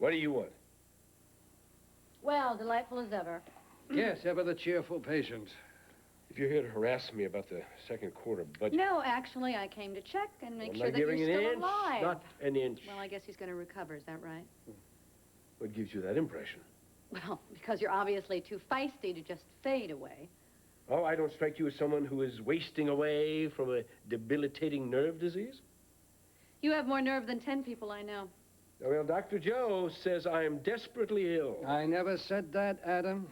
What do you want? Well, delightful as ever. Yes, ever the cheerful patient. If you're here to harass me about the second quarter budget... No, actually, I came to check and make sure that you're not giving still an inch, alive. not an inch. Well, I guess he's going to recover, is that right? What gives you that impression? Well, because you're obviously too feisty to just fade away. Oh, I don't strike you as someone who is wasting away from a debilitating nerve disease? You have more nerve than 10 people I know. Well, Dr. Joe says I am desperately ill. I never said that, Adam.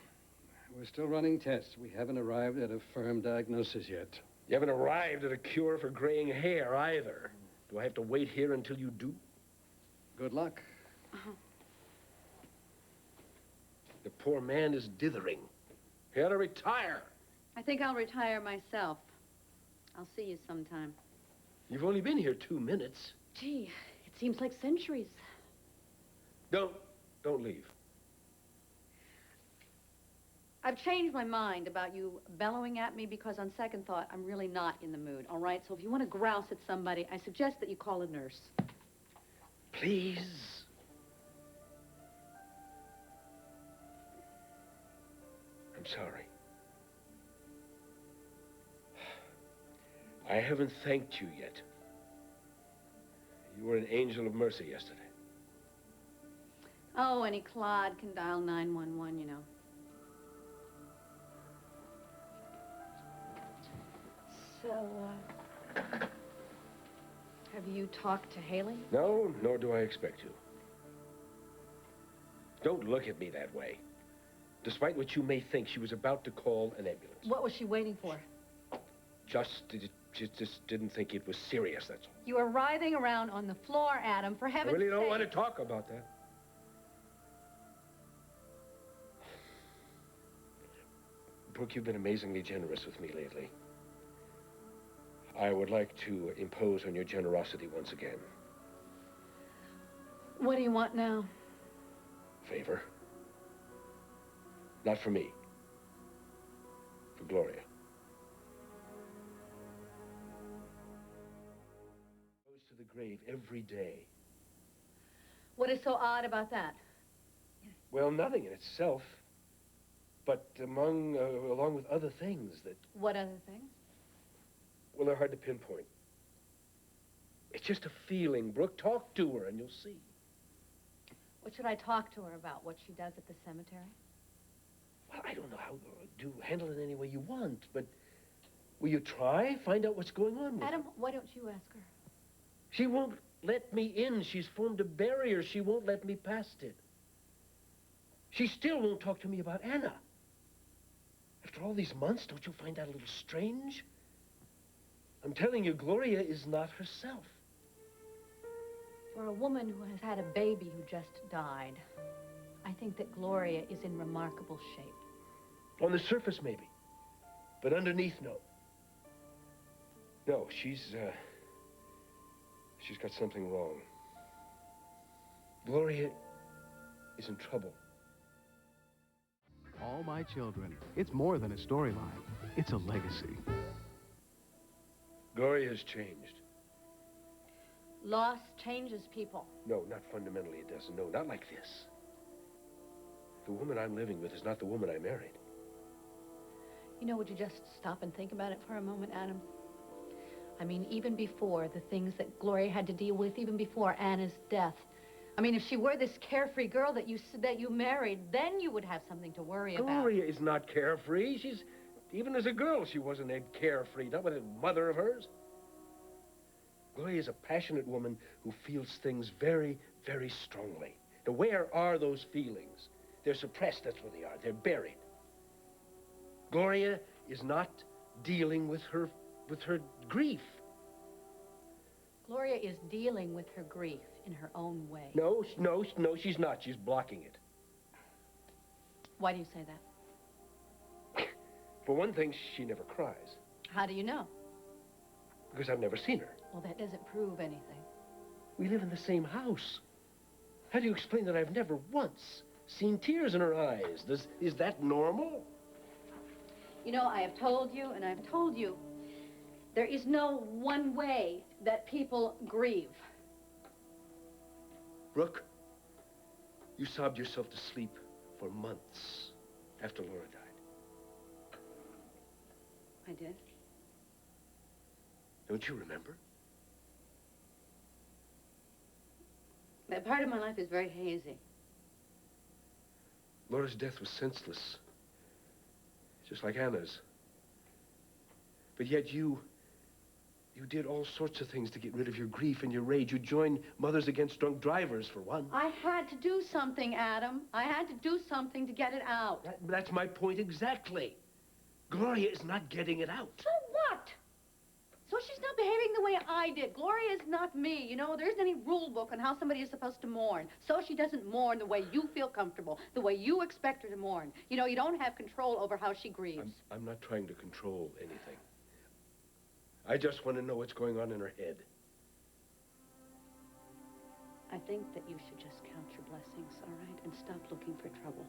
We're still running tests. We haven't arrived at a firm diagnosis yet. You haven't arrived at a cure for graying hair, either. Do I have to wait here until you do? Good luck. The poor man is dithering. He ought to retire. I think I'll retire myself. I'll see you sometime. You've only been here 2 minutes. Gee, it seems like centuries. Don't leave. I've changed my mind about you bellowing at me because on second thought, I'm really not in the mood, all right? So if you want to grouse at somebody, I suggest that you call a nurse. Please. I'm sorry. I haven't thanked you yet. You were an angel of mercy yesterday. Oh, any clod can dial 911, you know. So, have you talked to Haley? No, nor do I expect to. Don't look at me that way. Despite what you may think, she was about to call an ambulance. What was she waiting for? She just didn't think it was serious, that's all. You are writhing around on the floor, Adam, for heaven's sake. I really don't want to talk about that. Brooke, you've been amazingly generous with me lately. I would like to impose on your generosity once again. What do you want now? Favor. Not for me. For Gloria. Goes to the grave every day. What is so odd about that? Well, nothing in itself. But along with other things that... What other things? Well, they're hard to pinpoint. It's just a feeling. Brooke, talk to her and you'll see. What should I talk to her about? What she does at the cemetery? Well, I don't know how to handle it any way you want, but will you try? Find out what's going on with her. Adam, why don't you ask her? She won't let me in. She's formed a barrier. She won't let me past it. She still won't talk to me about Anna. After all these months, don't you find that a little strange? I'm telling you, Gloria is not herself. For a woman who has had a baby who just died, I think that Gloria is in remarkable shape. On the surface, maybe. But underneath, no. No, she's got something wrong. Gloria is in trouble. All My Children. It's more than a storyline. It's a legacy. Gloria has changed. Loss changes people. No, not fundamentally it doesn't. No, not like this. The woman I'm living with is not the woman I married. You know, would you just stop and think about it for a moment, Adam? I mean, even before the things that Gloria had to deal with, even before Anna's death. I mean, if she were this carefree girl that you married, then you would have something to worry about. Gloria is not carefree. Even as a girl, she wasn't carefree, not with a mother of hers. Gloria is a passionate woman who feels things very, very strongly. Now, where are those feelings? They're suppressed, that's where they are. They're buried. Gloria is not dealing with her grief. Gloria is dealing with her grief in her own way. No, she's not. She's blocking it. Why do you say that? For one thing, she never cries. How do you know? Because I've never seen her. Well, that doesn't prove anything. We live in the same house. How do you explain that I've never once seen tears in her eyes? Is that normal? You know, I have told you, and I've told you, there is no one way that people grieve. Brooke, You sobbed yourself to sleep for months after Laura died. I did. Don't you remember? That part of my life is very hazy. Laura's death was senseless, just like Anna's. But yet you did all sorts of things to get rid of your grief and your rage. You joined Mothers Against Drunk Drivers, for one. I had to do something, Adam. I had to do something to get it out. That's my point exactly. Gloria is not getting it out. So what? So she's not behaving the way I did. Gloria is not me. You know, there isn't any rule book on how somebody is supposed to mourn. So she doesn't mourn the way you feel comfortable, the way you expect her to mourn. You know, you don't have control over how she grieves. I'm not trying to control anything. I just want to know what's going on in her head. I think that you should just count your blessings, all right? And stop looking for trouble.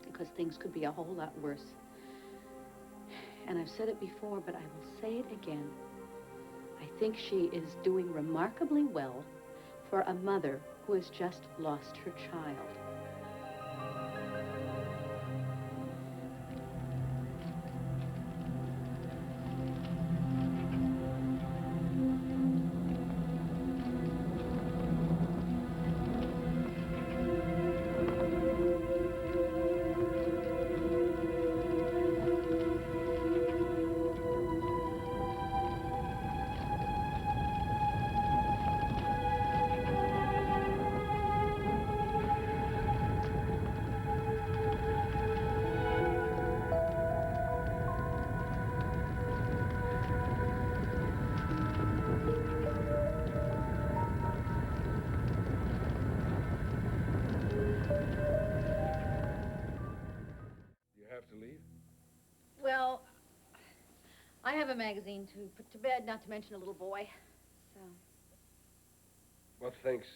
Because things could be a whole lot worse. And I've said it before, but I will say it again. I think she is doing remarkably well for a mother who has just lost her child. To leave? Well, I have a magazine to put to bed, not to mention a little boy. So. Well, thanks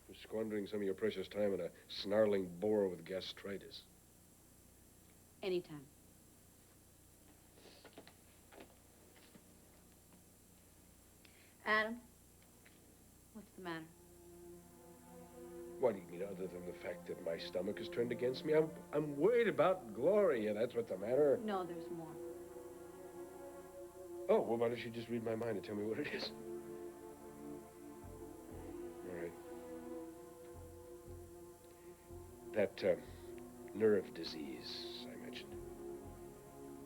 for squandering some of your precious time on a snarling bore with gastritis. Anytime. Adam, what's the matter? What do you mean, other than the fact that my stomach is turned against me? I'm worried about Gloria. That's what's the matter. No, there's more. Oh, well, why don't you just read my mind and tell me what it is? All right. That, nerve disease I mentioned.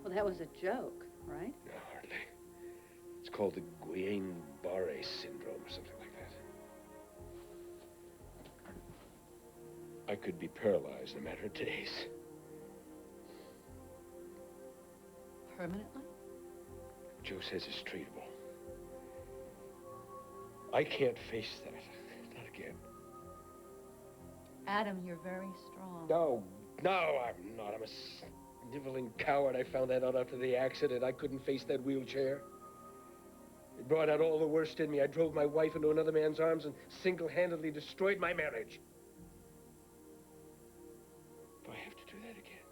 Well, that was a joke, right? No, hardly. It's called the Guillain-Barre syndrome or something like that. I could be paralyzed in a matter of days. Permanently? Joe says it's treatable. I can't face that. Not again. Adam, you're very strong. No, I'm not. I'm a sniveling coward. I found that out after the accident. I couldn't face that wheelchair. It brought out all the worst in me. I drove my wife into another man's arms and single-handedly destroyed my marriage. Do I have to do that again?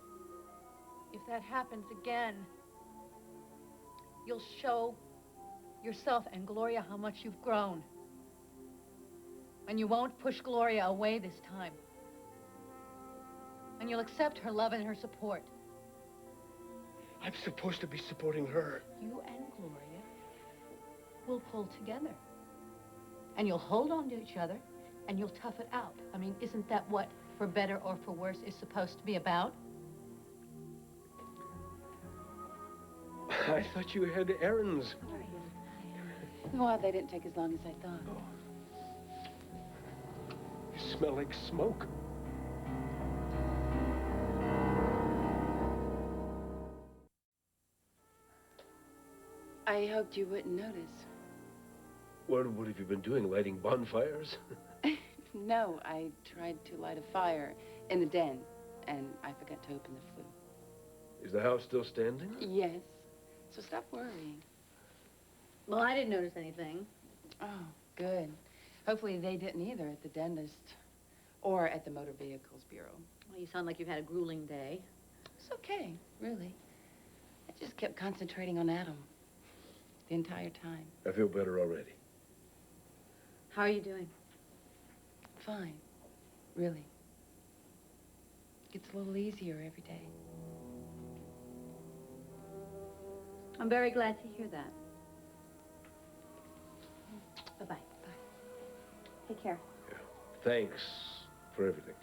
If that happens again, you'll show yourself and Gloria how much you've grown. And you won't push Gloria away this time. And you'll accept her love and her support. I'm supposed to be supporting her. You and Gloria will pull together. And you'll hold on to each other, and you'll tough it out. I mean, isn't that what, for better or for worse, is supposed to be about? I thought you had errands. Well, they didn't take as long as I thought. Oh. You smell like smoke. I hoped you wouldn't notice. What have you been doing, lighting bonfires? No, I tried to light a fire in the den, and I forgot to open the flue. Is the house still standing? Yes. So stop worrying. Well, I didn't notice anything. Oh, good. Hopefully they didn't either at the dentist or at the Motor Vehicles Bureau. Well, you sound like you've had a grueling day. It's okay, really. I just kept concentrating on Adam the entire time. I feel better already. How are you doing? Fine, really. gets a little easier every day. I'm very glad to hear that. Bye-bye. Bye. Take care. Thanks for everything.